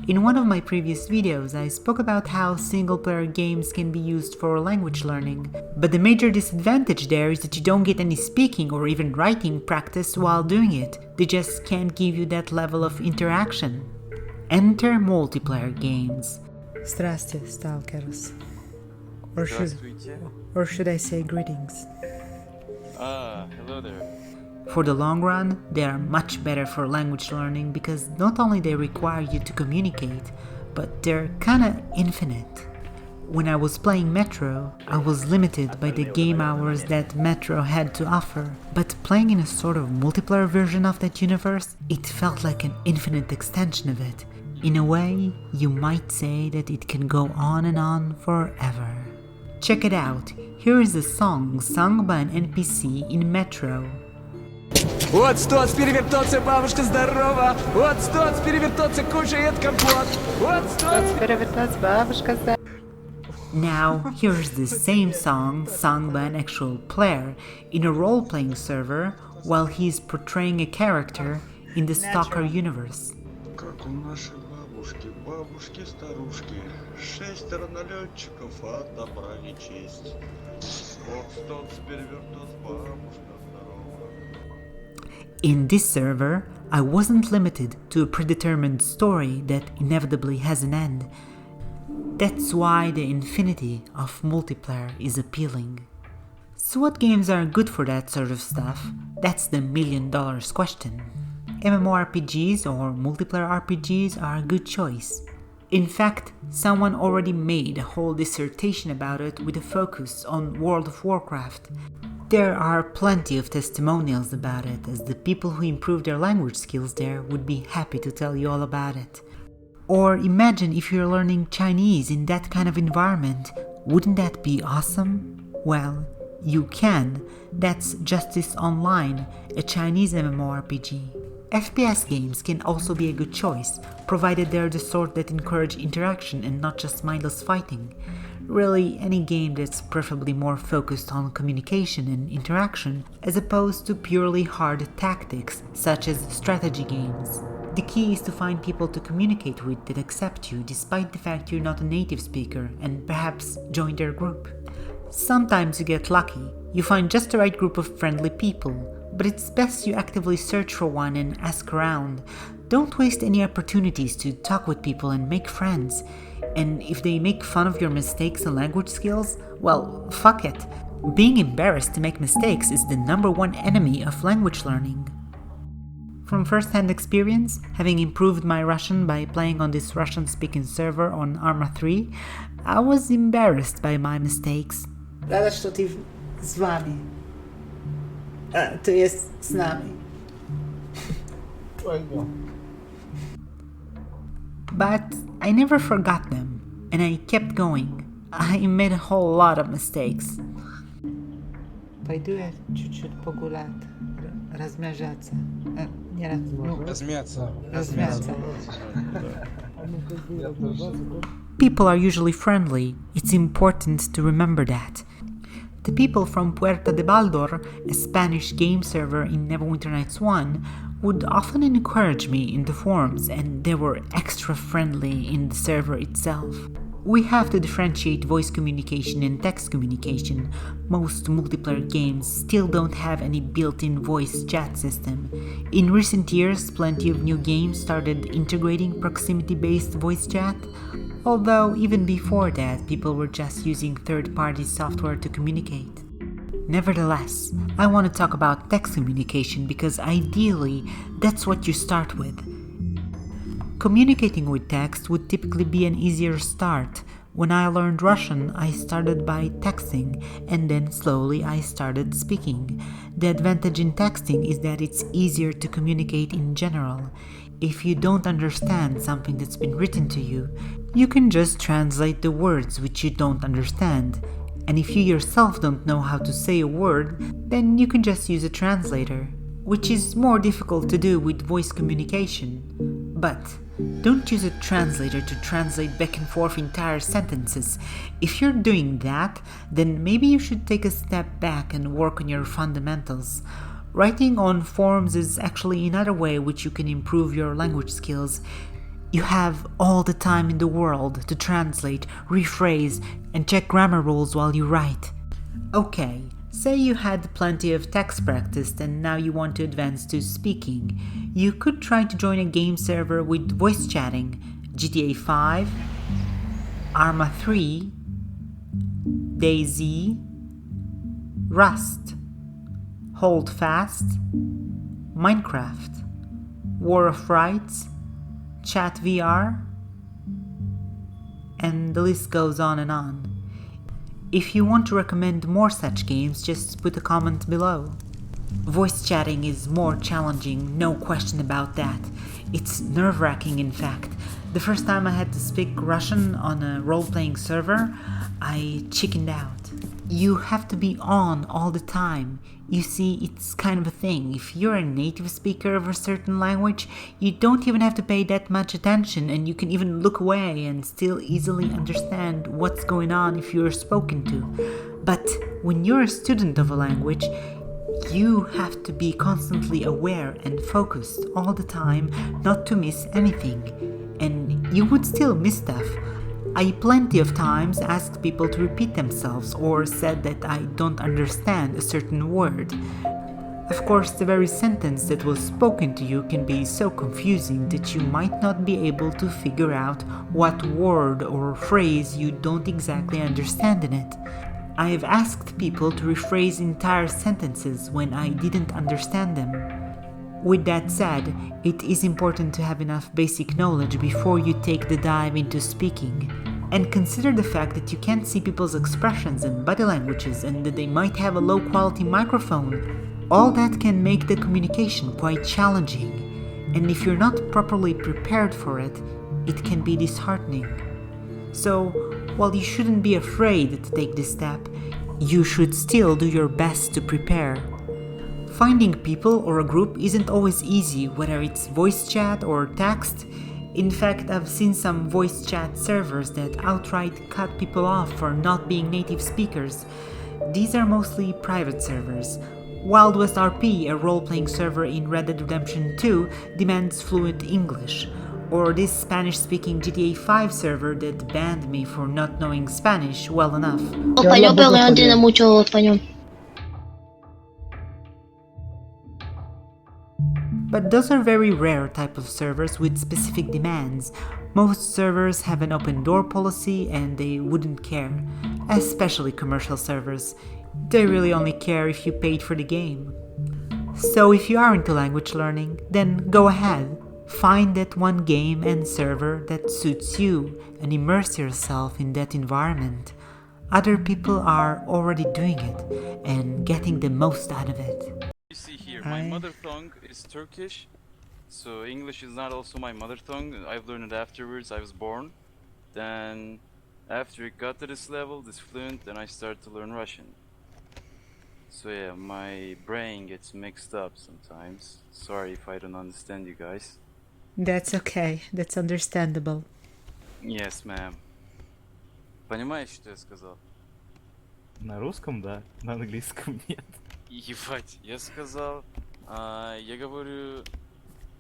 In one of my previous videos, I spoke about how single-player games can be used for language learning, but the major disadvantage there is that you don't get any speaking or even writing practice while doing it. They just can't give you that level of interaction. Enter multiplayer games. Здрасте, stalkers. Or should I say greetings? Hello there. For the long run, they are much better for language learning because not only they require you to communicate, but they're kinda infinite. When I was playing Metro, I was limited by the game hours that Metro had to offer, but playing in a sort of multiplayer version of that universe, it felt like an infinite extension of it. In a way, you might say that it can go on and on forever. Check it out, here is a song sung by an NPC in Metro. Вот стоц, перевертоться, бабушка здорова. Вот стоц, перевертоться, кушает компот. Вот стоц, перевертоться, бабушка здорова. Now, here's the same song sung by an actual player in a role-playing server while he's portraying a character in the Stalker universe. Как у нашей бабушки, старушки, 6 налетчиков, а добра не честь. Вот стоц, перевертоться, бабушка здорова. In this server, I wasn't limited to a predetermined story that inevitably has an end. That's why the infinity of multiplayer is appealing. So what games are good for that sort of stuff? That's the $1,000,000 question. MMORPGs or multiplayer RPGs are a good choice. In fact, someone already made a whole dissertation about it with a focus on World of Warcraft. There are plenty of testimonials about it, as the people who improved their language skills there would be happy to tell you all about it. Or imagine if you're learning Chinese in that kind of environment, wouldn't that be awesome? Well, you can. That's Justice Online, a Chinese MMORPG. FPS games can also be a good choice, provided they're the sort that encourage interaction and not just mindless fighting. Really, any game that's preferably more focused on communication and interaction, as opposed to purely hard tactics, such as strategy games. The key is to find people to communicate with that accept you despite the fact you're not a native speaker, and perhaps join their group. Sometimes you get lucky, you find just the right group of friendly people, but it's best you actively search for one and ask around. Don't waste any opportunities to talk with people and make friends. And if they make fun of your mistakes and language skills, well, fuck it. Being embarrassed to make mistakes is the #1 enemy of language learning. From first-hand experience, having improved my Russian by playing on this Russian-speaking server on ArmA 3, I was embarrassed by my mistakes. Rada što ti z vami. To jest z nami. But I never forgot them, and I kept going. I made a whole lot of mistakes. Пойду я чуть-чуть погулять, размяжаться. Размяться. People are usually friendly. It's important to remember that. The people from Puerta de Baldor, a Spanish game server in Neverwinter Nights 1, would often encourage me in the forums, and they were extra friendly in the server itself. We have to differentiate voice communication and text communication. Most multiplayer games still don't have any built-in voice chat system. In recent years, plenty of new games started integrating proximity-based voice chat, although even before that, people were just using third-party software to communicate. Nevertheless, I want to talk about text communication because ideally, that's what you start with. Communicating with text would typically be an easier start. When I learned Russian, I started by texting, and then slowly I started speaking. The advantage in texting is that it's easier to communicate in general. If you don't understand something that's been written to you, you can just translate the words which you don't understand. And if you yourself don't know how to say a word, then you can just use a translator, which is more difficult to do with voice communication. But don't use a translator to translate back and forth entire sentences. If you're doing that, then maybe you should take a step back and work on your fundamentals. Writing on forums is actually another way which you can improve your language skills. You have all the time in the world to translate, rephrase, and check grammar rules while you write. Okay, say you had plenty of text practice and now you want to advance to speaking. You could try to join a game server with voice chatting, GTA 5, ArmA 3, DayZ, Rust, Hold Fast, Minecraft, War of Rights, Chat VR, and the list goes on and on. If you want to recommend more such games, just put a comment below. Voice chatting is more challenging, no question about that. It's nerve-wracking, in fact. The first time I had to speak Russian on a role-playing server, I chickened out. You have to be on all the time. You see, it's kind of a thing. If you're a native speaker of a certain language, you don't even have to pay that much attention, and you can even look away and still easily understand what's going on if you're spoken to. But when you're a student of a language, you have to be constantly aware and focused all the time not to miss anything. And you would still miss stuff. I plenty of times asked people to repeat themselves or said that I don't understand a certain word. Of course, the very sentence that was spoken to you can be so confusing that you might not be able to figure out what word or phrase you don't exactly understand in it. I have asked people to rephrase entire sentences when I didn't understand them. With that said, it is important to have enough basic knowledge before you take the dive into speaking. And consider the fact that you can't see people's expressions and body languages and that they might have a low quality microphone. All that can make the communication quite challenging. And if you're not properly prepared for it, it can be disheartening. So, while you shouldn't be afraid to take this step, you should still do your best to prepare. Finding people or a group isn't always easy, whether it's voice chat or text. In fact, I've seen some voice chat servers that outright cut people off for not being native speakers. These are mostly private servers. Wild West RP, a role-playing server in Red Dead Redemption 2, demands fluent English. Or this Spanish-speaking GTA 5 server that banned me for not knowing Spanish well enough. Español, pero que no entiende mucho español. But those are very rare type of servers with specific demands. Most servers have an open door policy and they wouldn't care, especially commercial servers. They really only care if you paid for the game. So if you are into language learning, then go ahead. Find that one game and server that suits you and immerse yourself in that environment. Other people are already doing it and getting the most out of it. You see here, my mother tongue is Turkish, so English is not also my mother tongue. I've learned it afterwards. I was born. Then, after it got to this level, this fluent, then I started to learn Russian. So yeah, my brain gets mixed up sometimes. Sorry if I don't understand you guys. That's okay, that's understandable. Yes, ma'am. Понимаешь, что я сказал? На русском, да, на английском нет. Ебать, я сказал, я говорю